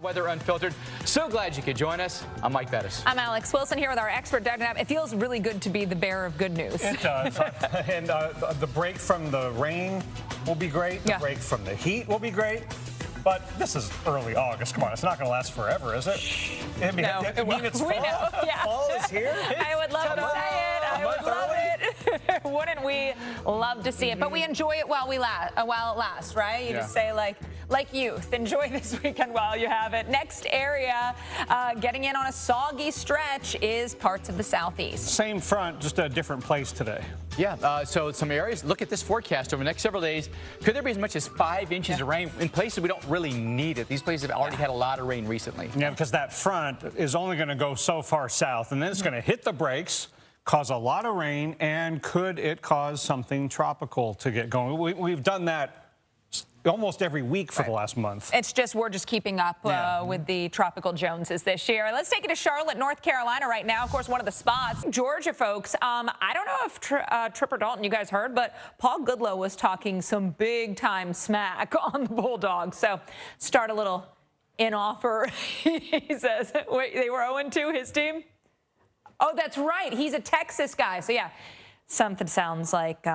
Weather Unfiltered. So glad you could join us. I'm Mike Bettis. I'm Alex Wilson here with our expert, Doug Knapp. It feels really good to be the bearer of good news. It does. And the break from the rain will be great. The break from the heat will be great. But this is early August. Come on, it's not going to last forever, is it? I mean, No. It's fall. Yeah. Fall is here. I would love to say it. I would love it. Wouldn't we love to see it? But we enjoy it while it lasts, right? You just say like youth, enjoy this weekend while you have it. Next area getting in on a soggy stretch is parts of the southeast. Same front, just a different place today. Yeah, so some areas, look at this forecast over the next several days. Could there be as much as 5 inches of rain in places we don't really need it? These places have already had a lot of rain recently. Yeah, because that front is only going to go so far south, and then it's going to hit the brakes, cause a lot of rain, and could it cause something tropical to get going? We've done that almost every week for the last month. It's just we're just keeping up with the tropical Joneses this year. Let's take it to Charlotte, North Carolina right now. Of course, one of the spots. Georgia, folks. I don't know if Tripper Dalton, you guys heard, but Paul Goodlow was talking some big-time smack on the Bulldogs. So start a little in-offer. He says, wait, they were 0-2, his team? Oh, that's right. He's a Texas guy. So, yeah, something sounds like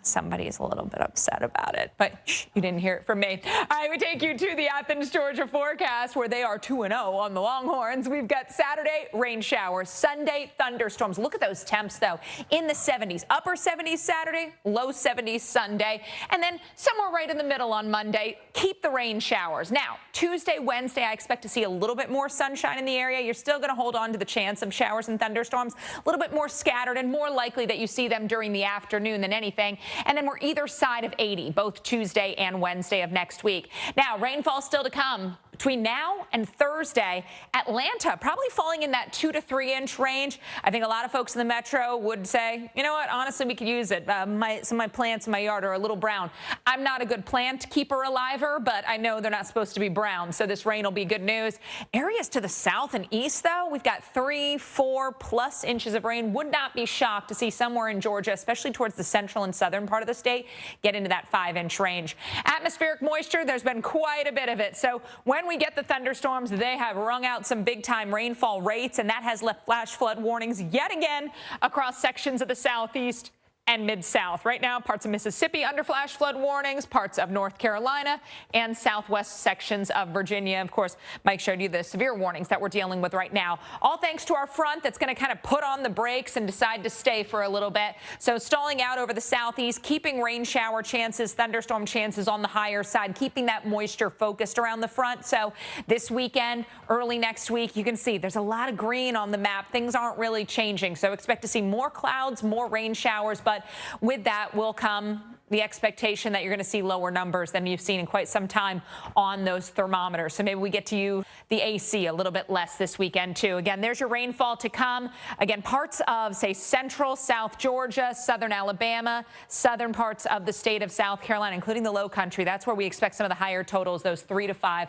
somebody is a little bit upset about it, but you didn't hear it from me. All right, we take you to the Athens, Georgia forecast where they are 2-0 on the Longhorns. We've got Saturday, rain showers, Sunday, thunderstorms. Look at those temps, though, in the 70s. Upper 70s Saturday, low 70s Sunday, and then somewhere right in the middle on Monday. Keep the rain showers. Now, Tuesday, Wednesday, I expect to see a little bit more sunshine in the area. You're still going to hold on to the chance of showers and thunderstorms, a little bit more scattered and more likely that you see them during the afternoon than anything. And then we're either side of 80, both Tuesday and Wednesday of next week. Now, rainfall still to come between now and Thursday. Atlanta probably falling in that 2 to 3 inch range. I think a lot of folks in the metro would say, you know what, honestly, we could use it. Some of my plants in my yard are a little brown. I'm not a good plant keeper aliver, but I know they're not supposed to be brown, so this rain will be good news. Areas to the south and east, though, we've got 3-4+ inches of rain. Would not be shocked to see somewhere in Georgia, especially towards the central and southern part of the state, get into that 5-inch range. Atmospheric moisture, there's been quite a bit of it. So when we get the thunderstorms, they have wrung out some big-time rainfall rates, and that has left flash flood warnings yet again across sections of the southeast and mid-south. Right now, parts of Mississippi under flash flood warnings, parts of North Carolina, and southwest sections of Virginia. Of course, Mike showed you the severe warnings that we're dealing with right now. All thanks to our front that's going to kind of put on the brakes and decide to stay for a little bit. So stalling out over the southeast, keeping rain shower chances, thunderstorm chances on the higher side, keeping that moisture focused around the front. So this weekend, early next week, you can see there's a lot of green on the map. Things aren't really changing. So expect to see more clouds, more rain showers, but with that will come the expectation that you're going to see lower numbers than you've seen in quite some time on those thermometers. So maybe we get to you the AC a little bit less this weekend, too. Again, there's your rainfall to come. Again, parts of, say, central, South Georgia, southern Alabama, southern parts of the state of South Carolina, including the low country. That's where we expect some of the higher totals, those 3 to 5+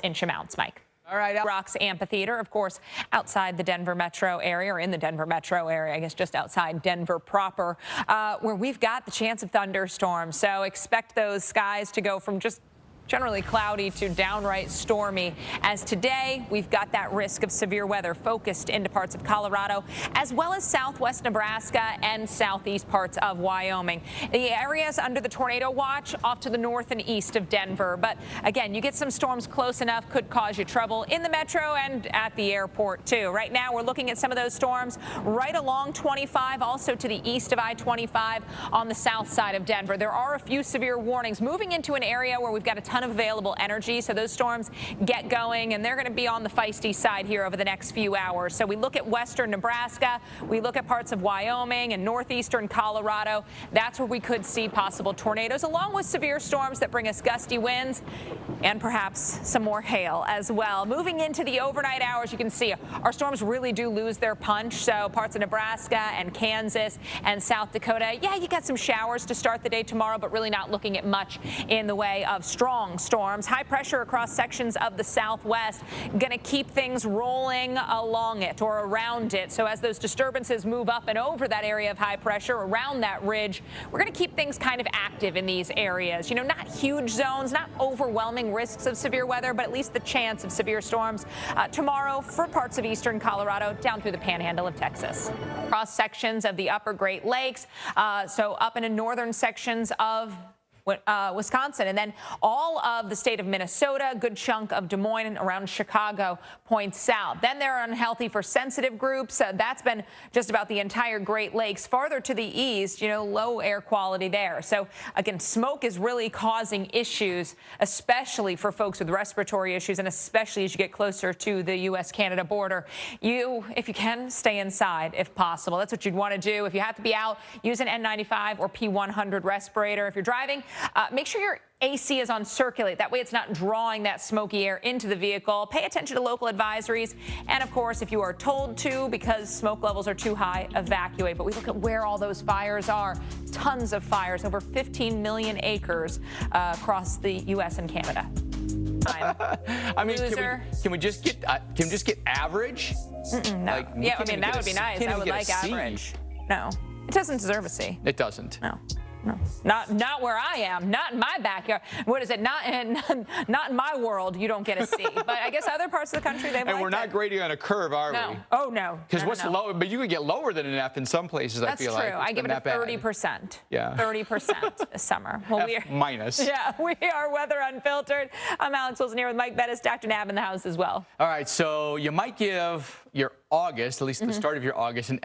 inch amounts, Mike. All right. Rocks Amphitheater, of course, outside the Denver metro area, or in the Denver metro area, I guess just outside Denver proper, where we've got the chance of thunderstorms. So expect those skies to go from just generally cloudy to downright stormy, as today we've got that risk of severe weather focused into parts of Colorado, as well as southwest Nebraska and southeast parts of Wyoming. The areas under the tornado watch off to the north and east of Denver. But again, you get some storms close enough, could cause you trouble in the metro and at the airport, too. Right now, we're looking at some of those storms right along 25, also to the east of I-25 on the south side of Denver. There are a few severe warnings moving into an area where we've got a ton of available energy, so those storms get going, and they're going to be on the feisty side here over the next few hours. So we look at western Nebraska, we look at parts of Wyoming and northeastern Colorado. That's where we could see possible tornadoes, along with severe storms that bring us gusty winds and perhaps some more hail as well. Moving into the overnight hours, you can see our storms really do lose their punch. So parts of Nebraska and Kansas and South Dakota, yeah, you got some showers to start the day tomorrow, but really not looking at much in the way of strong strong storms. High pressure across sections of the southwest going to keep things rolling along it or around it. So as those disturbances move up and over that area of high pressure around that ridge, we're going to keep things kind of active in these areas. You know, not huge zones, not overwhelming risks of severe weather, but at least the chance of severe storms tomorrow for parts of eastern Colorado down through the panhandle of Texas. Across sections of the upper Great Lakes, so up into northern sections of Wisconsin, and then all of the state of Minnesota, a good chunk of Des Moines and around Chicago points south. Then they're unhealthy for sensitive groups. That's been just about the entire Great Lakes. Farther to the east, you know, low air quality there. So again, smoke is really causing issues, especially for folks with respiratory issues, and especially as you get closer to the U.S.-Canada border. If you can, stay inside if possible. That's what you'd want to do. If you have to be out, use an N95 or P100 respirator. If you're driving, make sure your AC is on circulate. That way it's not drawing that smoky air into the vehicle. Pay attention to local advisories. And of course, if you are told to, because smoke levels are too high, evacuate. But we look at where all those fires are. Tons of fires, over 15 million acres across the U.S. and Canada. I mean, can we just get average? No. Like, yeah, I mean, that would be nice. I would like average. No, it doesn't deserve a C. It doesn't. No. No, not where I am. Not in my backyard. What is it? Not in my world. You don't get a C. But I guess other parts of the country they. And we're not grading on a curve, are no. we? Oh no. Because what's low? But you could get lower than an F in some places. That's I feel true. like I give it a 30%. Yeah. 30% this summer. Well, F minus. Yeah, we are Weather Unfiltered. I'm Alex Wilson here with Mike Bettis, Dr. Nab in the house as well. All right, so you might give your August, at least the start of your August, an.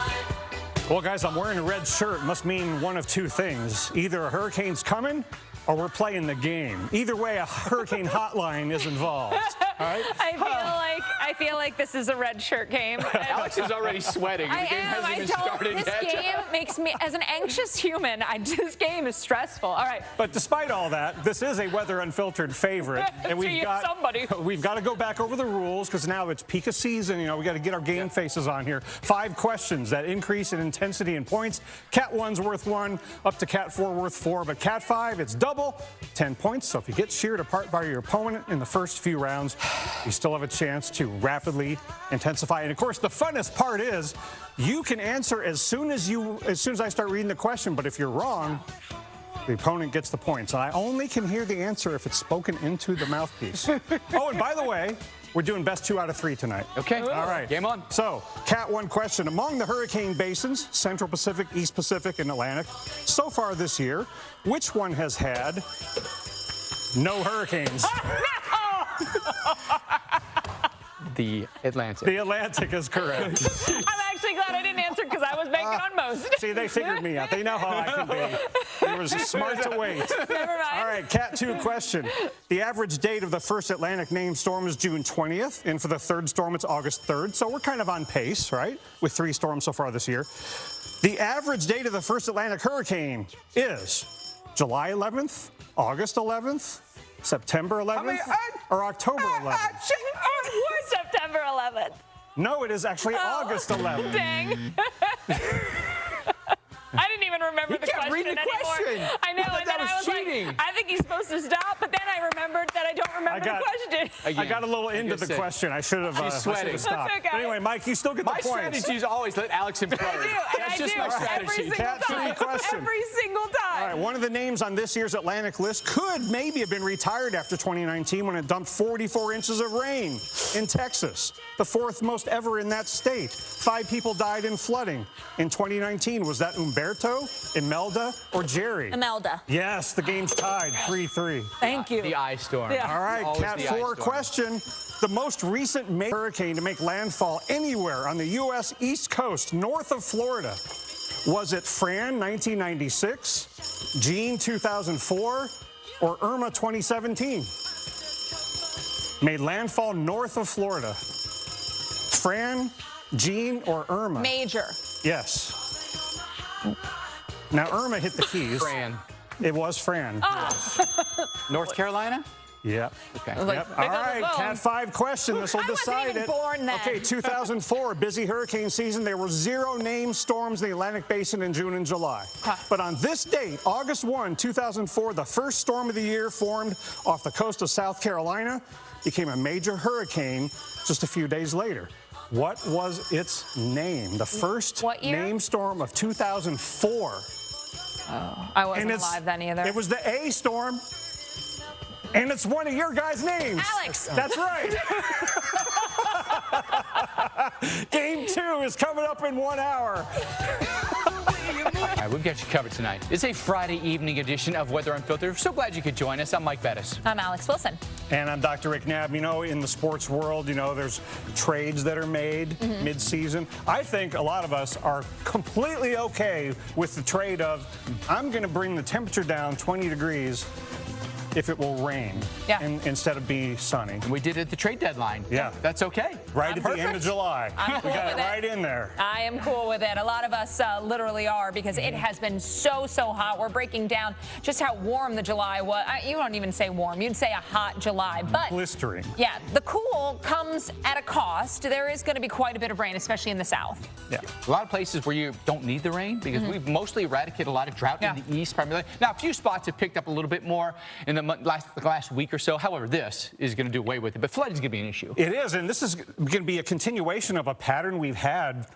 Well, guys, I'm wearing a red shirt. Must mean one of two things. Either a hurricane's coming or we're playing the game. Either way, a hurricane hotline is involved. All right? I feel like this is a red shirt game. Alex is already sweating. The game hasn't even started this yet. game makes me, as an anxious human, this game is stressful. All right. But despite all that, this is a Weather Unfiltered favorite. And we've got to go back over the rules because now it's peak of season. You know, we got to get our game faces on here. 5 questions that increase in intensity and points. Cat 1's worth 1, up to Cat 4 worth 4. But Cat 5, it's double, 10 points. So if you get sheared apart by your opponent in the first few rounds, you still have a chance to rapidly intensify. And of course, the funnest part is you can answer as soon as I start reading the question. But if you're wrong, the opponent gets the points. And I only can hear the answer if it's spoken into the mouthpiece. Oh, and by the way, we're doing best 2 out of 3 tonight. Okay. All right. Game on. So, Cat 1 question. Among the hurricane basins, Central Pacific, East Pacific, and Atlantic, so far this year, which one has had no hurricanes? The Atlantic. The Atlantic is correct. I'm actually glad I didn't answer because I was banking on most. See, they figured me out. They know how I can be. It was smart to wait. Never mind. All right, Cat 2 question. The average date of the first Atlantic named storm is June 20th, and for the third storm, it's August 3rd. So we're kind of on pace, right, with 3 storms so far this year. The average date of the first Atlantic hurricane is July 11th, August 11th, September 11th, or October 11th? September 11th. No, it is actually August 11th. Dang. I didn't even remember the question read the anymore. question. I know, and then I was cheating. like, I think he's supposed to stop, but then I remembered that I don't remember the question. Again, I got a little into the question. I should have stopped. That's okay. Anyway, Mike, you still get the My points. strategy is always let Alex implode. I do, and That's I just do my every strategy. single Cat 3 time. question. Every single time. All right, one of the names on this year's Atlantic list could maybe have been retired after 2019 when it dumped 44 inches of rain in Texas, the 4th most ever in that state. 5 people died in flooding. In 2019, was that Umberto, Imelda, or Jerry? Imelda. Yes, the game's tied 3-3. Thank you. The ice storm. Yeah. All right, Always Cat the ice 4 storm. question. The most recent major hurricane to make landfall anywhere on the U.S. East Coast, north of Florida. Was it Fran, 1996, Jeanne, 2004, or Irma, 2017? Made landfall north of Florida. Fran, Jeanne, or Irma? Major. Yes. Now, Irma hit the keys. Fran. It was Fran. North Carolina? Yep. Okay. Like, Yep. pick All up the right, phone. Cat 5 question. This will I wasn't decide even it. born then. Okay, 2004, busy hurricane season. There were 0 named storms in the Atlantic Basin in June and July. Huh. But on this date, August 1, 2004, the first storm of the year formed off the coast of South Carolina, became a major hurricane just a few days later. What was its name? The first What year? named storm of 2004. I wasn't alive then either. It was the A storm. And it's one of your guys' names. Alex. That's right. Game 2 is coming up in 1 hour. All right, we've got you covered tonight. It's a Friday evening edition of Weather Unfiltered. We're so glad you could join us. I'm Mike Bettis. I'm Alex Wilson. And I'm Dr. Rick Knabb. You know, in the sports world, you know, there's trades that are made mid-season. I think a lot of us are completely okay with the trade of, I'm going to bring the temperature down 20 degrees if it will rain instead of be sunny. And we did it at the trade deadline. Yeah. That's okay. Right at the end of July. I'm cool We got it with it. right in there. I am cool with it. A lot of us literally are because it has been so hot. We're breaking down just how warm the July was. You don't even say warm. You'd say a hot July. But Blistering. yeah, the cool comes at a cost. There is going to be quite a bit of rain, especially in the south. Yeah. A lot of places where you don't need the rain because we've mostly eradicated a lot of drought in the east primarily. Now, a few spots have picked up a little bit more in the last week or so. However, this is going to do away with it. But flooding is going to be an issue. It is, and this is going to be a continuation of a pattern we've had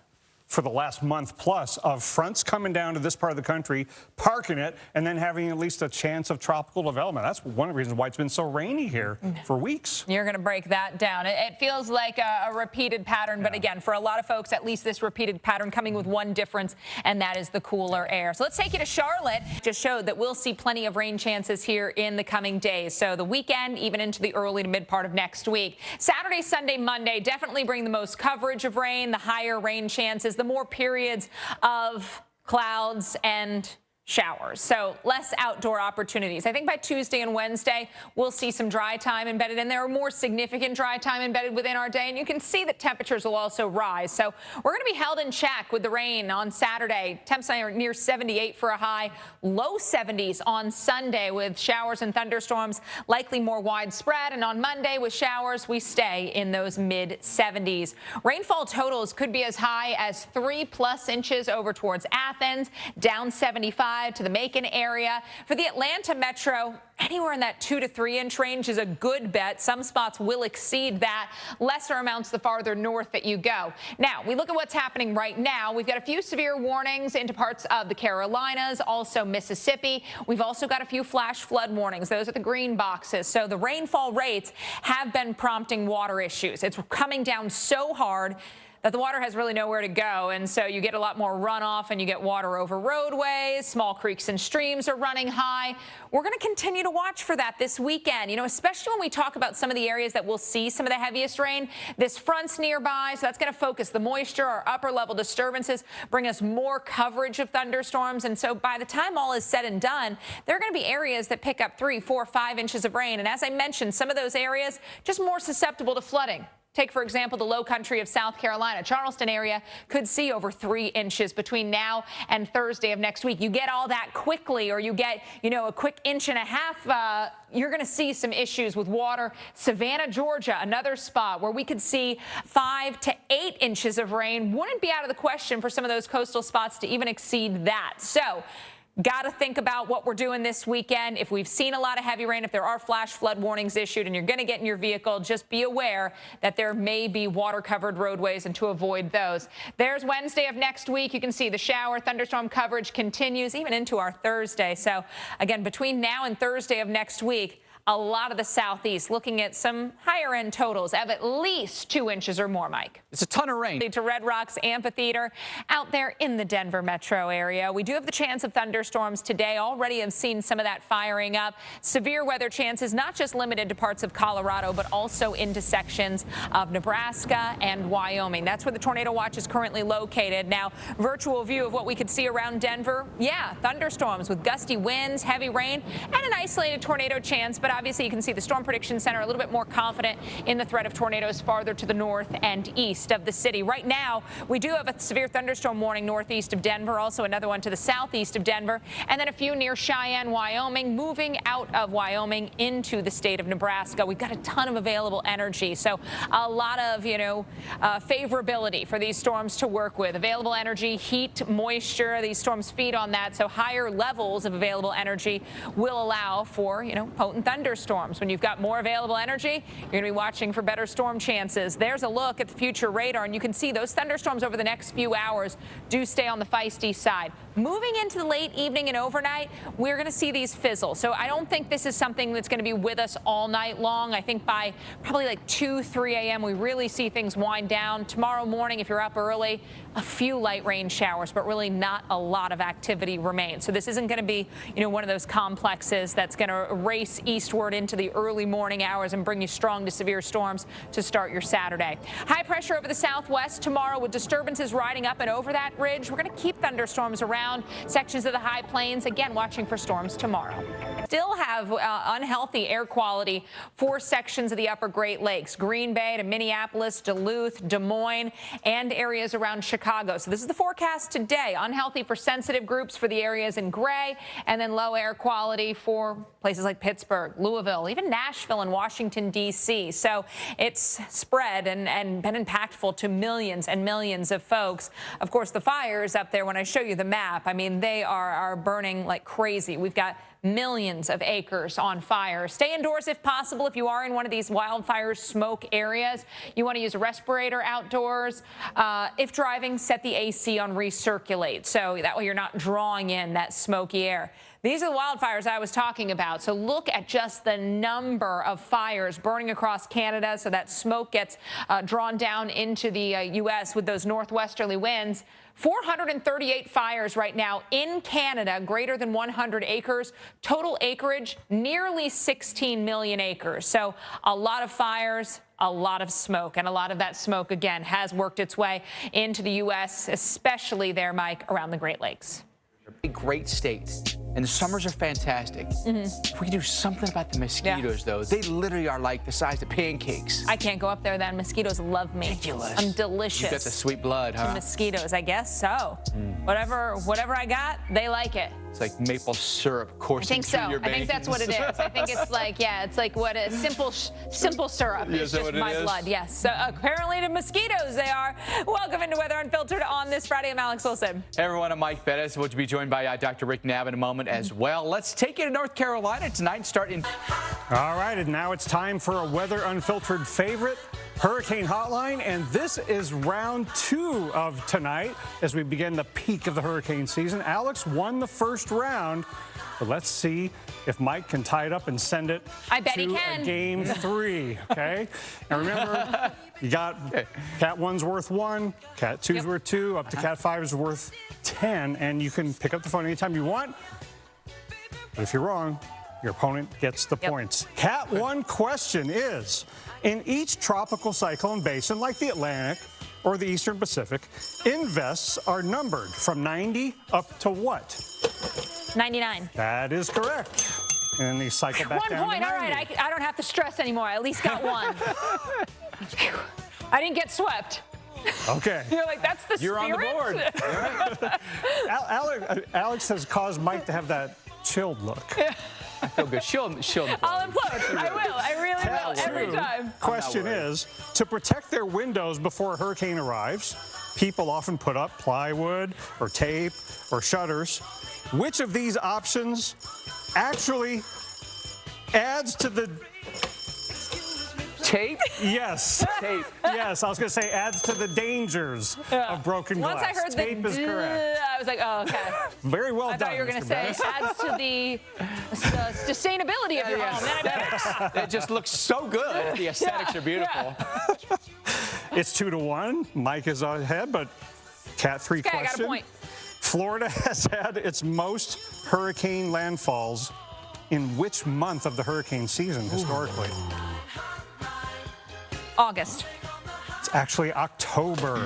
for the last month plus of fronts coming down to this part of the country, parking it, and then having at least a chance of tropical development. That's one of the reasons why it's been so rainy here for weeks. You're going to break that down. It feels like a repeated pattern, but again, for a lot of folks, at least this repeated pattern coming with one difference, and that is the cooler air. So let's take you to Charlotte. Just showed that we'll see plenty of rain chances here in the coming days. So the weekend, even into the early to mid part of next week. Saturday, Sunday, Monday definitely bring the most coverage of rain, the higher rain chances, the more periods of clouds and showers, so less outdoor opportunities. I think by Tuesday and Wednesday, we'll see some dry time embedded in there, more significant dry time embedded within our day, and you can see that temperatures will also rise. So we're going to be held in check with the rain on Saturday. Temps are near 78 for a high, low 70s on Sunday with showers and thunderstorms likely more widespread, and on Monday with showers, we stay in those mid 70s. Rainfall totals could be as high as 3+ inches over towards Athens, down 75 to the Macon area. For the Atlanta metro, anywhere in that 2 to 3 inch range is a good bet. Some spots will exceed that. Lesser amounts the farther north that you go. Now, we look at what's happening right now. We've got a few severe warnings into parts of the Carolinas, also Mississippi. We've also got a few flash flood warnings. Those are the green boxes. So the rainfall rates have been prompting water issues. It's coming down so hard that the water has really nowhere to go, and so you get a lot more runoff and you get water over roadways. Small creeks and streams are running high. We're going to continue to watch for that this weekend, you know, especially when we talk about some of the areas that will see some of the heaviest rain. This front's nearby, so that's going to focus the moisture. Our upper level disturbances bring us more coverage of thunderstorms, and so by the time all is said and done, there are going to be areas that pick up 3, 4, 5 inches of rain, and as I mentioned, some of those areas just more susceptible to flooding. Take, for example, the low country of South Carolina. Charleston area could see over 3 inches between now and Thursday of next week. You get all that quickly, or you get, you know, a quick 1.5 inches, you're going to see some issues with water. Savannah, Georgia, another spot where we could see 5 to 8 inches of rain. Wouldn't be out of the question for some of those coastal spots to even exceed that. So, got to think about what we're doing this weekend. If we've seen a lot of heavy rain, if there are flash flood warnings issued and you're going to get in your vehicle, just be aware that there may be water-covered roadways and to avoid those. There's Wednesday of next week. You can see the shower, thunderstorm coverage continues even into our Thursday. So, again, between now and Thursday of next week, a lot of the southeast looking at some higher end totals of at least 2 inches or more, Mike. It's a ton of rain. To Red Rocks Amphitheater out there in the Denver metro area. We do have the chance of thunderstorms today. Already have seen some of that firing up. Severe weather chances not just limited to parts of Colorado, but also into sections of Nebraska and Wyoming. That's where the tornado watch is currently located. Now, virtual view of what we could see around Denver. Yeah, thunderstorms with gusty winds, heavy rain, and an isolated tornado chance. But obviously you can see the Storm Prediction Center a little bit more confident in the threat of tornadoes farther to the north and east of the city. Right now, we do have a severe thunderstorm warning northeast of Denver, also another one to the southeast of Denver, and then a few near Cheyenne, Wyoming, moving out of Wyoming into the state of Nebraska. We've got a ton of available energy, so a lot of, favorability for these storms to work with. Available energy, heat, moisture, these storms feed on that, so higher levels of available energy will allow for, potent thunderstorms. When you've got more available energy, you're going to be watching for better storm chances. There's a look at the future radar, and you can see those thunderstorms over the next few hours do stay on the feisty side. Moving into the late evening and overnight, we're going to see these fizzle. So I don't think this is something that's going to be with us all night long. I think by probably like 2, 3 a.m., we really see things wind down. Tomorrow morning, if you're up early, a few light rain showers, but really not a lot of activity remains. So this isn't going to be, one of those complexes that's going to race eastward into the early morning hours and bring you strong to severe storms to start your Saturday. High pressure over the southwest tomorrow with disturbances riding up and over that ridge. We're going to keep thunderstorms around sections of the high plains. Again, watching for storms tomorrow. Still have unhealthy air quality for sections of the upper Great Lakes, Green Bay to Minneapolis, Duluth, Des Moines, and areas around Chicago. So this is the forecast today. Unhealthy for sensitive groups for the areas in gray, and then low air quality for places like Pittsburgh, Louisville, even Nashville and Washington, D.C. So it's spread and been impactful to millions and millions of folks. Of course, the fires up there, when I show you the map, I mean, they are burning like crazy. We've got millions of acres on fire. Stay indoors if possible. If you are in one of these wildfire smoke areas, you want to use a respirator outdoors. If driving, set the AC on recirculate, so that way you're not drawing in that smoky air. These are the wildfires I was talking about. So look at just the number of fires burning across Canada. So that smoke gets drawn down into the U.S. with those northwesterly winds. 438 fires right now in Canada, greater than 100 acres. Total acreage, nearly 16 million acres. So a lot of fires, a lot of smoke, and a lot of that smoke, again, has worked its way into the U.S., especially there, Mike, around the Great Lakes. A great state, and the summers are fantastic. If we could do something about the mosquitoes, though, they literally are like the size of pancakes. I can't go up there then. Mosquitoes love me. Ridiculous. I'm delicious. You got the sweet blood, huh? Mosquitoes, I guess so. Whatever I got, they like it. It's like maple syrup coursing through your veins. I think that's what it is. I think it's like, it's like what a simple syrup. It's just my blood. Yes. So apparently to mosquitoes they are. Welcome into Weather Unfiltered on this Friday. I'm Alex Wilson. Hey everyone, I'm Mike Bettis. We'll be joined by Dr. Rick Knabb in a moment as well. Let's take you to North Carolina tonight. Start in. All right, and now it's time for a Weather Unfiltered favorite, Hurricane Hotline, and this is round 2 of tonight as we begin the peak of the hurricane season. Alex won the first round, but let's see if Mike can tie it up and send it I bet to he can. a game 3, okay? And remember, you got Cat 1's worth 1, Cat 2's worth 2, up to Cat 5 is worth 10, and you can pick up the phone anytime you want. But if you're wrong, your opponent gets the points. Cat 1 question is, in each tropical cyclone basin, like the Atlantic or the Eastern Pacific, invests are numbered from 90 up to what? 99. That is correct. And then they cycle back 1 down point. to All 90. right. I don't have to stress anymore. I at least got 1. I didn't get swept. Okay. You're like, that's the You're spirit? on the board. Alex has caused Mike to have that chilled look. I feel good. She'll I'll implode. I will. I really will. Every time. Question is, to protect their windows before a hurricane arrives, people often put up plywood or tape or shutters. Which of these options actually adds to the... Tape? Yes. Tape. Yes, I was going to say adds to the dangers of broken glass. Once I heard Tape the is correct. I was like, oh, okay. Very well I done, thought you were going to Mr. say Bettis. adds to the sustainability of your home. Then I That just looks so good. The aesthetics are beautiful. It's 2-1. Mike is ahead, but Cat 3 Okay, question. I got a point. Florida has had its most hurricane landfalls in which month of the hurricane season historically? August. It's actually October.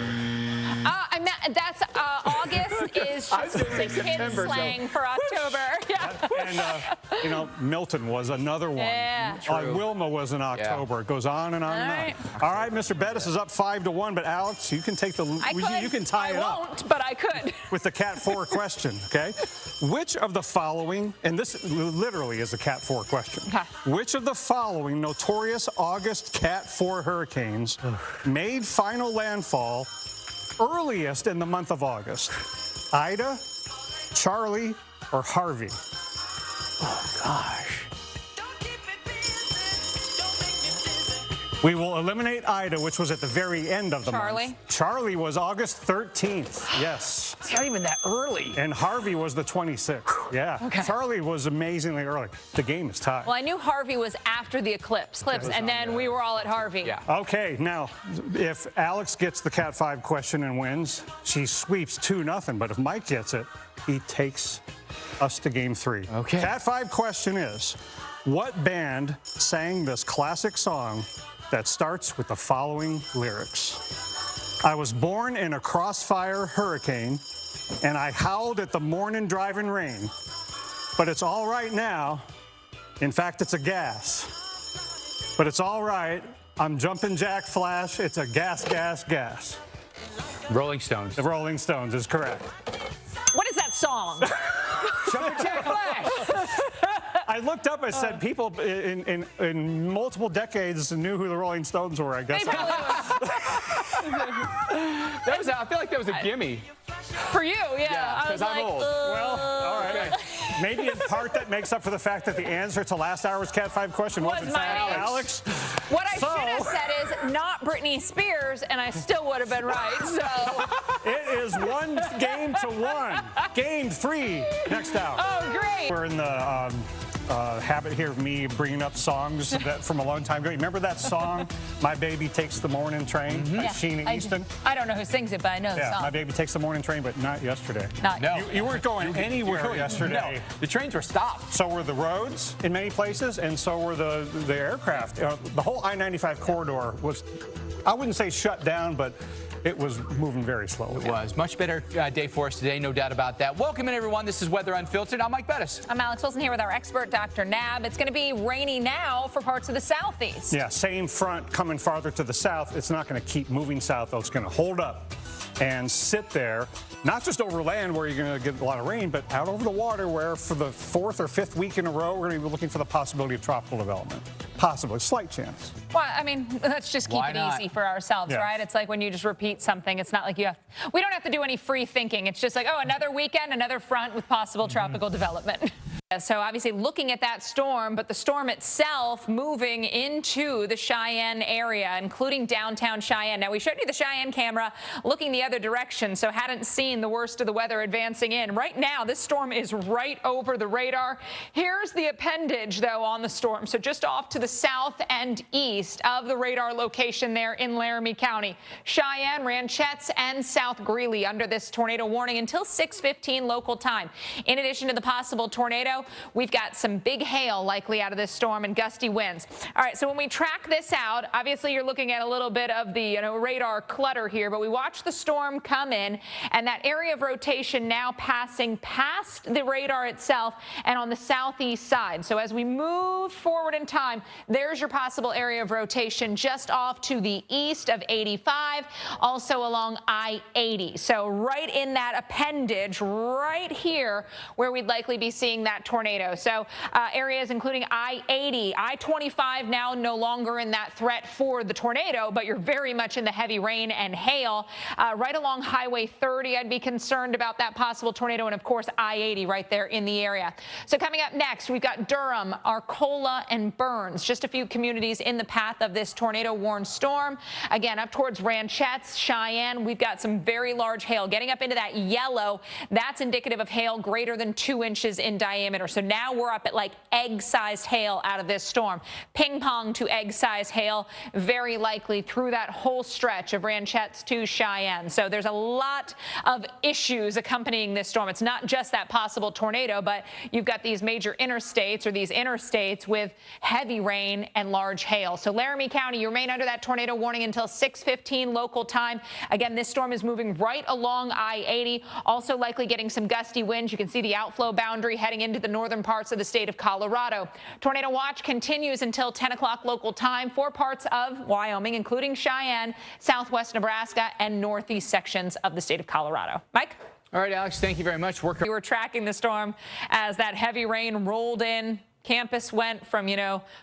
That's August is I was just gonna say the kid September, so- slang for October. Yeah. And, you know, Milton was another one. Yeah. True. Wilma was in October. It goes on and on and right. on. All right, Mr. Bettis is up 5-1, but Alex, you can take the you can tie it I up won't, but I could. with the Cat 4 question, okay? Which of the following, and this literally is a Cat 4 question, Okay. which of the following notorious August Cat 4 hurricanes made final landfall earliest in the month of August? Ida, Charlie, or Harvey? Gosh. We will eliminate Ida, which was at the very end of the Charlie? month. Charlie was August 13th. Yes. It's not even that early. And Harvey was the 26th. Yeah. Okay. Charlie was amazingly early. The game is tied. Well, I knew Harvey was after the eclipse, and then we were all at Harvey. Yeah. Okay, now, if Alex gets the Cat 5 question and wins, she sweeps 2-0. But if Mike gets it, he takes us to game 3. Okay. Cat 5 question is, what band sang this classic song that starts with the following lyrics? I was born in a crossfire hurricane, and I howled at the morning driving rain. But it's all right now. In fact, it's a gas. But it's all right. I'm jumping Jack Flash. It's a gas, gas, gas. Rolling Stones. The Rolling Stones is correct. What is that song? Jack Flash. I looked up, I said people in multiple decades knew who the Rolling Stones were, I guess. They probably were. I feel like that was a gimme. For you, yeah. Yeah, I was 'cause I'm like, old. Well, all right. Maybe in part that makes up for the fact that the answer to last hour's Cat 5 question Was wasn't my Alex. What I So- should have said is not Britney Spears, and I still would have been right. So, It is 1-1. Game 3 next hour. oh, great. We're in the habit here of me bringing up songs that from a long time ago. You remember that song, My Baby Takes the Morning Train, by Sheena Easton? I don't know who sings it, but I know the Yeah, song. My Baby Takes the Morning Train, but not yesterday. Not No. You weren't going anywhere Really? yesterday. No. The trains were stopped. So were the roads in many places, and so were the aircraft. The whole I-95 corridor was, I wouldn't say shut down, but it was moving very slowly. It was. Much better day for us today, no doubt about that. Welcome in, everyone. This is Weather Unfiltered. I'm Mike Bettis. I'm Alex Wilson here with our expert, Dr. Nab. It's going to be rainy now for parts of the southeast. Yeah, same front coming farther to the south. It's not going to keep moving south, though. It's going to hold up and sit there, not just over land where you're going to get a lot of rain, but out over the water where for the 4th or 5th week in a row, we're going to be looking for the possibility of tropical development. Possibly, slight chance. Well, I mean, let's just keep Why it not? easy for ourselves, Yeah. right? It's like when you just repeat something, it's not like we don't have to do any free thinking. It's just like, oh, another weekend, another front with possible tropical development. So obviously looking at that storm, but the storm itself moving into the Cheyenne area, including downtown Cheyenne. Now, we showed you the Cheyenne camera looking the other direction, so hadn't seen the worst of the weather advancing in. Right now, this storm is right over the radar. Here's the appendage, though, on the storm. So just off to the south and east of the radar location there in Laramie County. Cheyenne, Ranchettes, and South Greeley under this tornado warning until 6:15 local time. In addition to the possible tornado, we've got some big hail likely out of this storm and gusty winds. All right, so when we track this out, obviously you're looking at a little bit of the radar clutter here, but we watch the storm come in and that area of rotation now passing past the radar itself and on the southeast side. So as we move forward in time, there's your possible area of rotation just off to the east of 85, also along I-80. So right in that appendage right here where we'd likely be seeing that tornado. So areas including I-80, I-25 now no longer in that threat for the tornado, but you're very much in the heavy rain and hail. Right along Highway 30, I'd be concerned about that possible tornado, and of course I-80 right there in the area. So coming up next, we've got Durham, Arcola, and Burns, just a few communities in the path of this tornado-warned storm. Again, up towards Ranchettes, Cheyenne, we've got some very large hail. Getting up into that yellow, that's indicative of hail greater than 2 inches in diameter. diameter. So now we're up at like egg-sized hail out of this storm. Ping pong to egg-sized hail, very likely through that whole stretch of Ranchettes to Cheyenne. So there's a lot of issues accompanying this storm. It's not just that possible tornado, but you've got these major interstates or these interstates with heavy rain and large hail. So Laramie County, you remain under that tornado warning until 6:15 local time. Again, this storm is moving right along I-80, also likely getting some gusty winds. You can see the outflow boundary heading into the northern parts of the state of Colorado. Tornado watch continues until 10 o'clock local time for parts of Wyoming, including Cheyenne, southwest Nebraska, and northeast sections of the state of Colorado. Mike? All right, Alex, thank you very much. We were tracking the storm as that heavy rain rolled in. Campus went from,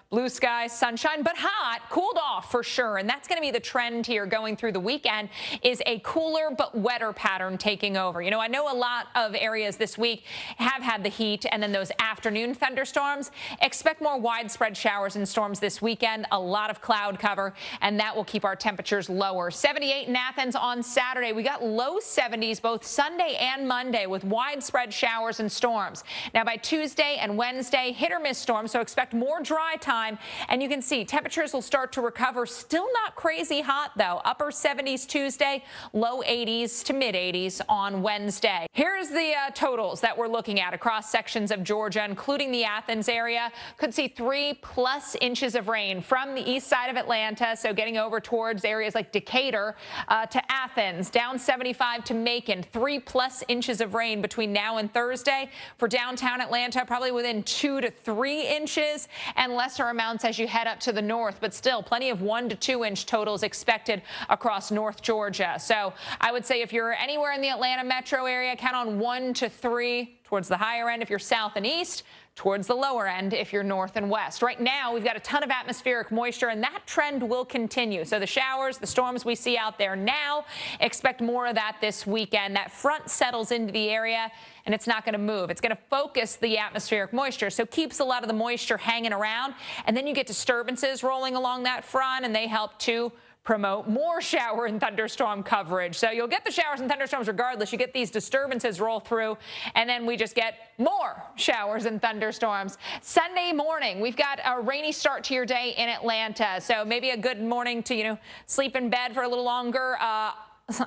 blue skies, sunshine, but hot, cooled off for sure. And that's going to be the trend here going through the weekend, is a cooler but wetter pattern taking over. I know a lot of areas this week have had the heat and then those afternoon thunderstorms. Expect more widespread showers and storms this weekend, a lot of cloud cover, and that will keep our temperatures lower. 78 in Athens on Saturday. We got low 70s both Sunday and Monday with widespread showers and storms. Now by Tuesday and Wednesday, hit or miss storms, so expect more dry time. And you can see temperatures will start to recover. Still not crazy hot, though. Upper 70s Tuesday, low 80s to mid 80s on Wednesday. Here's the totals that we're looking at across sections of Georgia, including the Athens area. Could see 3+ inches of rain from the east side of Atlanta, so getting over towards areas like Decatur to Athens, down 75 to Macon, 3+ inches of rain between now and Thursday. For downtown Atlanta, probably within 2 to 3 inches, and lesser amounts as you head up to the north, but still plenty of 1 to 2 inch totals expected across North Georgia. So I would say if you're anywhere in the Atlanta metro area, count on 1 to 3 towards the higher end if you're south and east, towards the lower end if you're north and west. Right now, we've got a ton of atmospheric moisture, and that trend will continue. So the showers, the storms we see out there now, expect more of that this weekend. That front settles into the area, and it's not going to move. It's going to focus the atmospheric moisture, so keeps a lot of the moisture hanging around. And then you get disturbances rolling along that front, and they help to promote more shower and thunderstorm coverage. So you'll get the showers and thunderstorms regardless. You get these disturbances roll through, and then we just get more showers and thunderstorms. Sunday morning, we've got a rainy start to your day in Atlanta. So maybe a good morning to, sleep in bed for a little longer.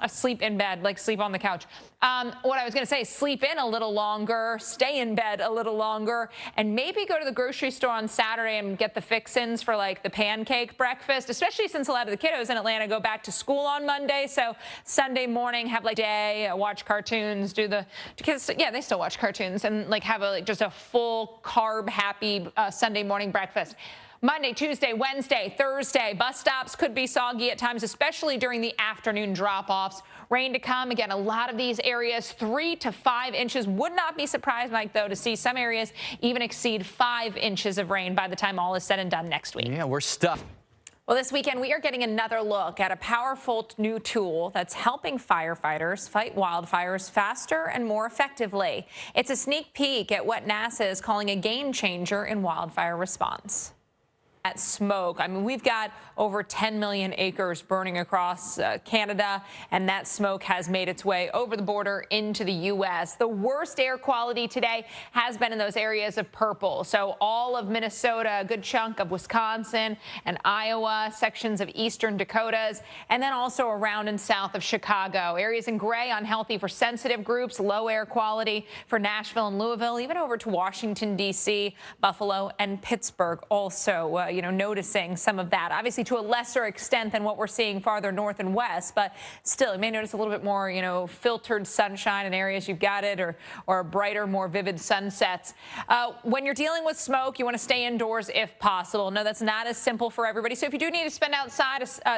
Sleep in bed, like sleep on the couch. What I was going to say, sleep in a little longer, stay in bed a little longer, and maybe go to the grocery store on Saturday and get the fix-ins for like the pancake breakfast, especially since a lot of the kiddos in Atlanta go back to school on Monday. So Sunday morning, have like day, watch cartoons, kids, yeah, they still watch cartoons, and like have just a full carb happy Sunday morning breakfast. Monday, Tuesday, Wednesday, Thursday, bus stops could be soggy at times, especially during the afternoon drop-offs. Rain to come. Again, a lot of these areas, 3 to 5 inches. Would not be surprised, Mike, though, to see some areas even exceed 5 inches of rain by the time all is said and done next week. Yeah, we're stuck. Well, this weekend, we are getting another look at a powerful new tool that's helping firefighters fight wildfires faster and more effectively. It's a sneak peek at what NASA is calling a game changer in wildfire response. At smoke. I mean, we've got over 10 million acres burning across Canada, and that smoke has made its way over the border into the U.S. The worst air quality today has been in those areas of purple. So all of Minnesota, a good chunk of Wisconsin and Iowa, sections of eastern Dakotas, and then also around and south of Chicago. Areas in gray, unhealthy for sensitive groups, low air quality for Nashville and Louisville, even over to Washington, D.C., Buffalo, and Pittsburgh also. Noticing some of that, obviously to a lesser extent than what we're seeing farther north and west, but still you may notice a little bit more, filtered sunshine in areas you've got it, or brighter, more vivid sunsets. When you're dealing with smoke, you want to stay indoors if possible. No, that's not as simple for everybody. So if you do need to spend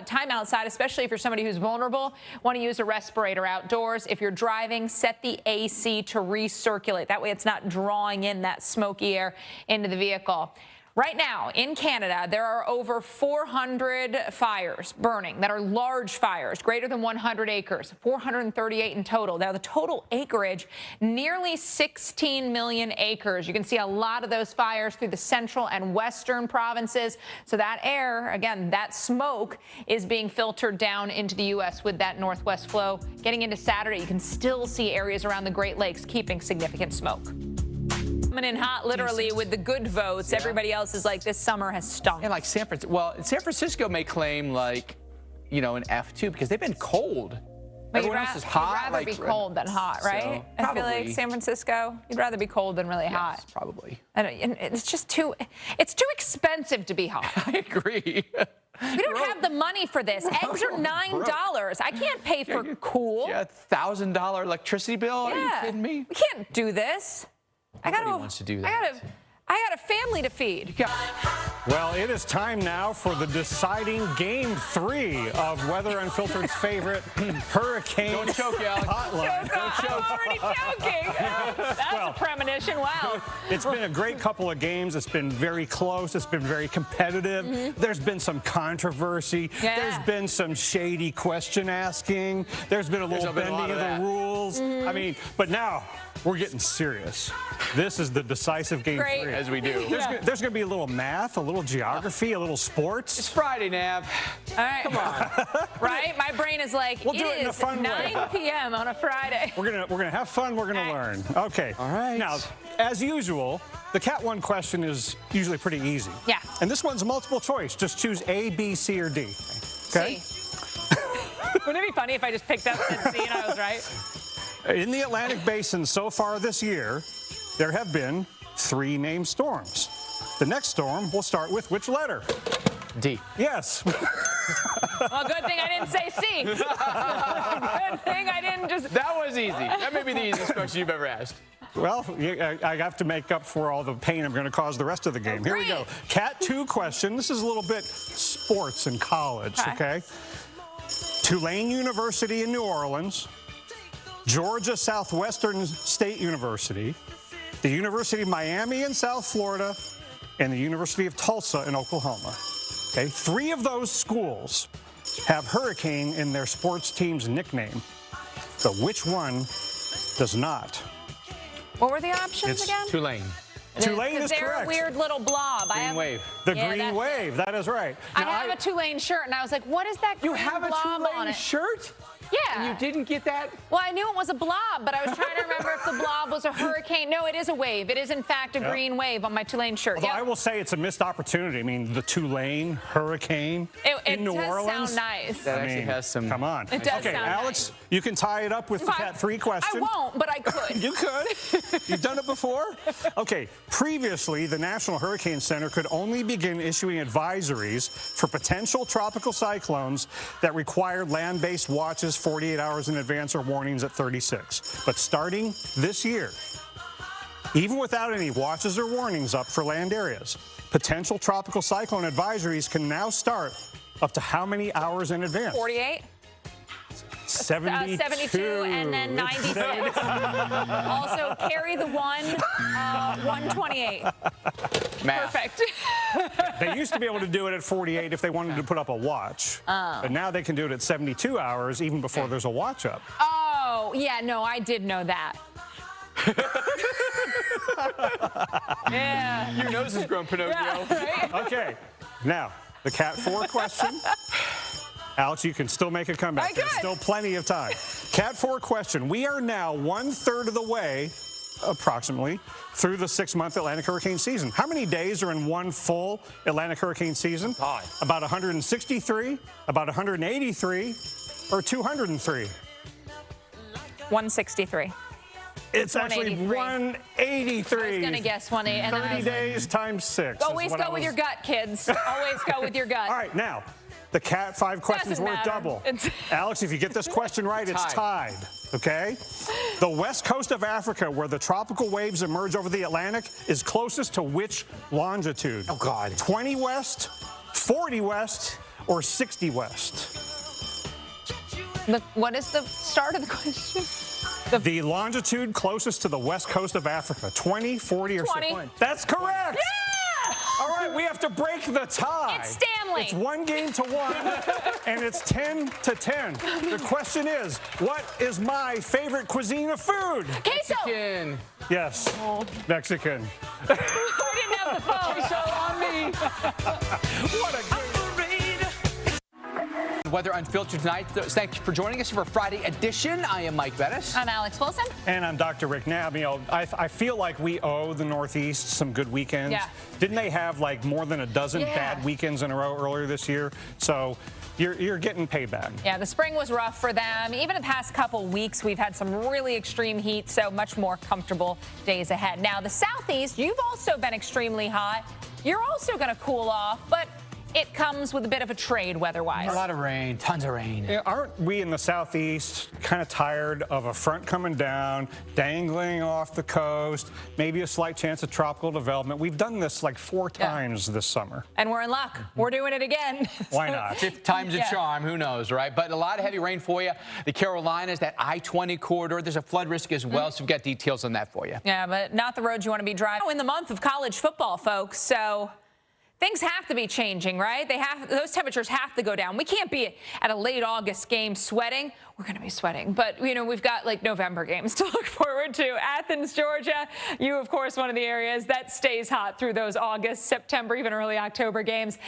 time outside, especially if you're somebody who's vulnerable, want to use a respirator outdoors. If you're driving, set the AC to recirculate. That way it's not drawing in that smoky air into the vehicle. Right now, in Canada, there are over 400 fires burning that are large fires, greater than 100 acres, 438 in total. Now, the total acreage, nearly 16 million acres. You can see a lot of those fires through the central and western provinces. So that air, again, that smoke is being filtered down into the U.S. with that northwest flow. Getting into Saturday, you can still see areas around the Great Lakes keeping significant smoke. Coming in hot, literally, with the good votes. Yeah. Everybody else is like, this summer has stunk. And like San Francisco may claim like, an F2 because they've been cold. But Everyone else is hot. You'd rather be cold than hot, right? So, I feel like probably. San Francisco, you'd rather be cold than really hot. Yes, probably. And it's just it's too expensive to be hot. I agree. We don't have the money for this. Eggs are $9. I can't pay for cool. Yeah, $1,000 electricity bill. Are you kidding me? We can't do this. Nobody wants to do that. I got a family to feed. Well, it is time now for the deciding Game 3 of Weather Unfiltered's favorite Hurricane Don't choke, Alex. Hotline. I'm already joking. That's a premonition. Wow. It's been a great couple of games. It's been very close. It's been very competitive. There's been some controversy. Yeah. There's been some shady question asking. There's been a little been a lot bending of of the that. rules. I mean, but now we're getting serious. This is the decisive Game Great. 3. As we do. There's going to be a little math, a little geography, a little It's sports. Friday, Nav. All right. Come on. Right? My brain is like, We'll do it in a is fun 9 way. p.m. on a Friday. We're gonna have fun. We're gonna learn. Okay. All right. Now, as usual, the Cat 1 question is usually pretty easy. Yeah. And this one's multiple choice. Just choose A, B, C, or D. Okay. C. Wouldn't it be funny if I just picked up said C and I was right? In the Atlantic Basin so far this year, there have been 3 named storms. The next storm will start with which letter? D. Yes. Well, good thing I didn't say C. Good thing I didn't just. That was easy. That may be the easiest question you've ever asked. Well, I have to make up for all the pain I'm going to cause the rest of the game. Here we go. Cat 2 question. This is a little bit sports and college, okay? Tulane University in New Orleans, Georgia Southwestern State University, the University of Miami in South Florida, and the University of Tulsa in Oklahoma. Okay, 3 of those schools have Hurricane in their sports team's nickname, but which one does not? What were the options It's again? Tulane. Tulane is They're correct. a weird little blob. Green wave. The Yeah, Green that's Wave, that is right. I Now, have a Tulane shirt, and I was like, what is that You green have a blob on Tulane it? shirt? Yeah. And you didn't get that? Well, I knew it was a blob, but I was trying to remember if the blob was a hurricane. No, it is a wave. It is, in fact, a green wave on my Tulane shirt. Although Yep. I will say it's a missed opportunity. I mean, the Tulane Hurricane It in New does Orleans. sound nice. That I actually mean, has some. Come on. It does okay, sound Alex, you can tie it up with the Cat 3 question. I won't, but I could. You could. You've done it before? Okay. Previously, the National Hurricane Center could only begin issuing advisories for potential tropical cyclones that required land-based watches 48 hours in advance or warnings at 36. But starting this year, even without any watches or warnings up for land areas, potential tropical cyclone advisories can now start up to how many hours in advance? 48? 72. 72 and then 96. Also, carry the 128. Math. Perfect. They used to be able to do it at 48 if they wanted to put up a watch. But now they can do it at 72 hours even before there's a watch up. Oh, yeah, no, I did know that. Yeah. Your nose has grown, Pinocchio. Yeah, right? Okay, now the Cat 4 question. Alex, you can still make a comeback. I There's could. still plenty of time. Cat 4 question. We are now 1/3 of the way, approximately, through the 6-month Atlantic hurricane season. How many days are in one full Atlantic hurricane season? God. About 163, about 183, or 203? 163. It's actually 183. I was going to guess 180. And then I 30 was like, days times 6. is always what go I with was- your gut, kids. Always go with your gut. All right, now, the Cat 5 question's Doesn't worth matter. double. It's- Alex, if you get this question right, it's tied, okay? The west coast of Africa, where the tropical waves emerge over the Atlantic, is closest to which longitude? Oh, God. 20 west, 40 west, or 60 west? What is the start of the question? The longitude closest to the west coast of Africa, 20, 40, or 20. 60? That's correct. Yeah! All right, we have to break the tie. It's Stanley. It's 1 game to 1, and it's 10 to 10. The question is, what is my favorite cuisine of food? Queso. Mexican. Yes, Mexican. I didn't have the phone. Queso on me. What a game. Weather Unfiltered tonight. Thank you for joining us for a Friday edition. I am Mike Bettis. I'm Alex Wilson. And I'm Dr. Rick Knabb. You know, I feel like we owe the Northeast some good weekends. Yeah. Didn't they have like more than a dozen bad weekends in a row earlier this year? So you're getting payback. Yeah, the spring was rough for them. Even the past couple weeks, we've had some really extreme heat, so much more comfortable days ahead. Now, the Southeast, you've also been extremely hot. You're also going to cool off, but it comes with a bit of a trade weather-wise. A lot of rain, tons of rain. Yeah, aren't we in the Southeast kind of tired of a front coming down, dangling off the coast, maybe a slight chance of tropical development? We've done this like 4 times this summer. And we're in luck. We're doing it again. Why not? If time's a charm, who knows, right? But a lot of heavy rain for you. The Carolinas, that I-20 corridor, there's a flood risk as well, so we've got details on that for you. Yeah, but not the road you want to be driving in the month of college football, folks. So things have to be changing, right? Those temperatures have to go down. We can't be at a late August game sweating. We're going to be sweating, but you know, we've got like November games to look forward to. Athens, Georgia, you of course one of the areas that stays hot through those August, September, even early October games.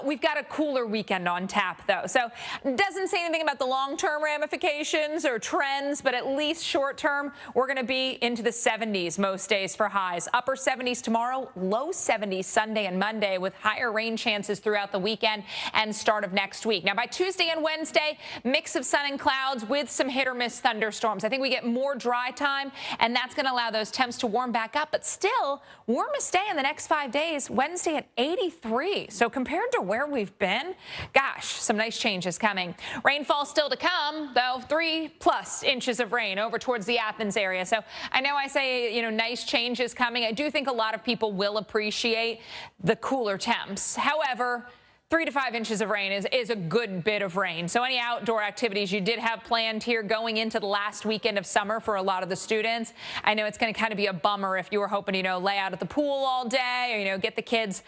We've got a cooler weekend on tap though, so it doesn't say anything about the long-term ramifications or trends, but at least short-term, we're going to be into the 70s most days for highs. Upper 70s tomorrow, low 70s Sunday and Monday, with higher rain chances throughout the weekend and start of next week. Now by Tuesday and Wednesday, mix of sun and clouds with some hit or miss thunderstorms. I think we get more dry time, and that's going to allow those temps to warm back up. But still, warmest day in the next 5 days, Wednesday at 83. So compared to where we've been, gosh, some nice changes coming. Rainfall still to come, though, 3+ inches of rain over towards the Athens area. So I know I say, you know, nice changes coming. I do think a lot of people will appreciate the cooler temps. However, 3 to 5 inches of rain is a good bit of rain. So any outdoor activities you did have planned here going into the last weekend of summer for a lot of the students, I know it's going to kind of be a bummer if you were hoping, you know, lay out at the pool all day or, you know, get the kids,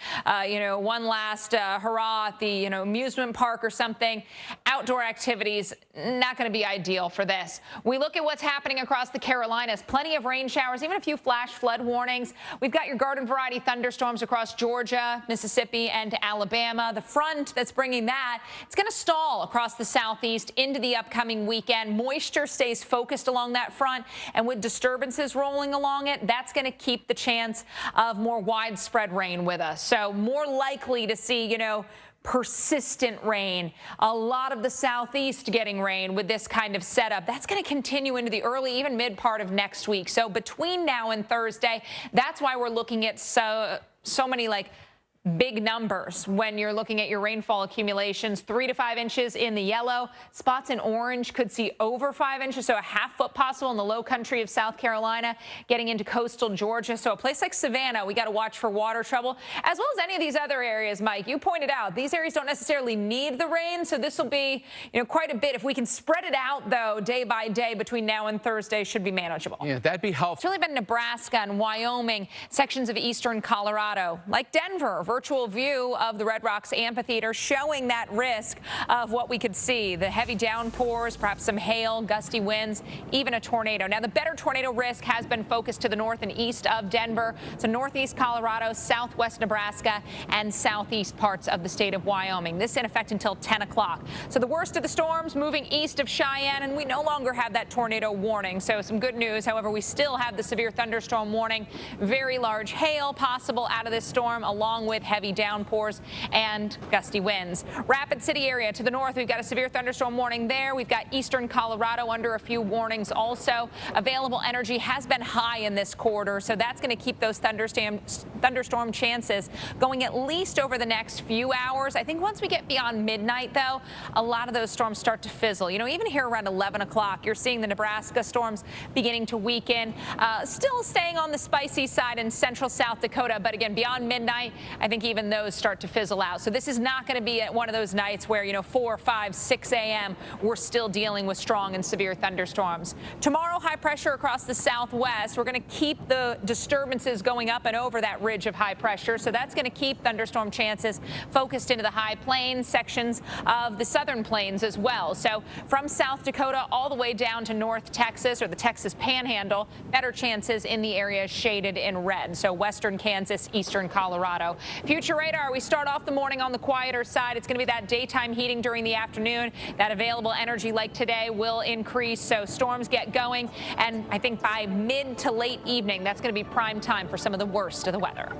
you know, one last hurrah at the, you know, amusement park or something. Outdoor activities, not going to be ideal for this. We look at what's happening across the Carolinas. Plenty of rain showers, even a few flash flood warnings. We've got your garden variety thunderstorms across Georgia, Mississippi, and Alabama. The front that's bringing that, it's going to stall across the Southeast into the upcoming weekend. Moisture stays focused along that front, and with disturbances rolling along it, that's going to keep the chance of more widespread rain with us. So more likely to see, you know, persistent rain. A lot of the Southeast getting rain with this kind of setup. That's going to continue into the early, even mid part of next week. So between now and Thursday, that's why we're looking at so many like big numbers when you're looking at your rainfall accumulations. 3 to 5 inches in the yellow. Spots in orange could see over 5 inches, so a half foot possible in the low country of South Carolina, getting into coastal Georgia. So a place like Savannah, we got to watch for water trouble, as well as any of these other areas, Mike. You pointed out these areas don't necessarily need the rain, so this will be, you know, quite a bit. If we can spread it out, though, day by day between now and Thursday, should be manageable. Yeah, that'd be helpful. It's really been Nebraska and Wyoming, sections of eastern Colorado, like Denver. Virtual view of the Red Rocks Amphitheater showing that risk of what we could see. The heavy downpours, perhaps some hail, gusty winds, even a tornado. Now, the better tornado risk has been focused to the north and east of Denver, so northeast Colorado, southwest Nebraska, and southeast parts of the state of Wyoming. This in effect until 10 o'clock. So the worst of the storms moving east of Cheyenne, and we no longer have that tornado warning. So some good news. However, we still have the severe thunderstorm warning. Very large hail possible out of this storm, along with heavy downpours and gusty winds. Rapid City area to the north, we've got a severe thunderstorm warning there. We've got eastern Colorado under a few warnings also. Available energy has been high in this corridor, so that's going to keep those thunderstorm chances going at least over the next few hours. I think once we get beyond midnight, though, a lot of those storms start to fizzle. You know, even here around 11 o'clock, you're seeing the Nebraska storms beginning to weaken. Still staying on the spicy side in central South Dakota, but again, beyond midnight, I think even those start to fizzle out. So this is not going to be one of those nights where, 4, 5, 6 a.m. we're still dealing with strong and severe thunderstorms. Tomorrow, high pressure across the southwest. We're going to keep the disturbances going up and over that ridge of high pressure. So that's going to keep thunderstorm chances focused into the high plains, sections of the southern plains as well. So from South Dakota all the way down to North Texas or the Texas Panhandle, better chances in the areas shaded in red. So western Kansas, eastern Colorado. Future radar, we start off the morning on the quieter side. It's going to be that daytime heating during the afternoon. That available energy like today will increase. So storms get going. And I think by mid to late evening, that's going to be prime time for some of the worst of the weather.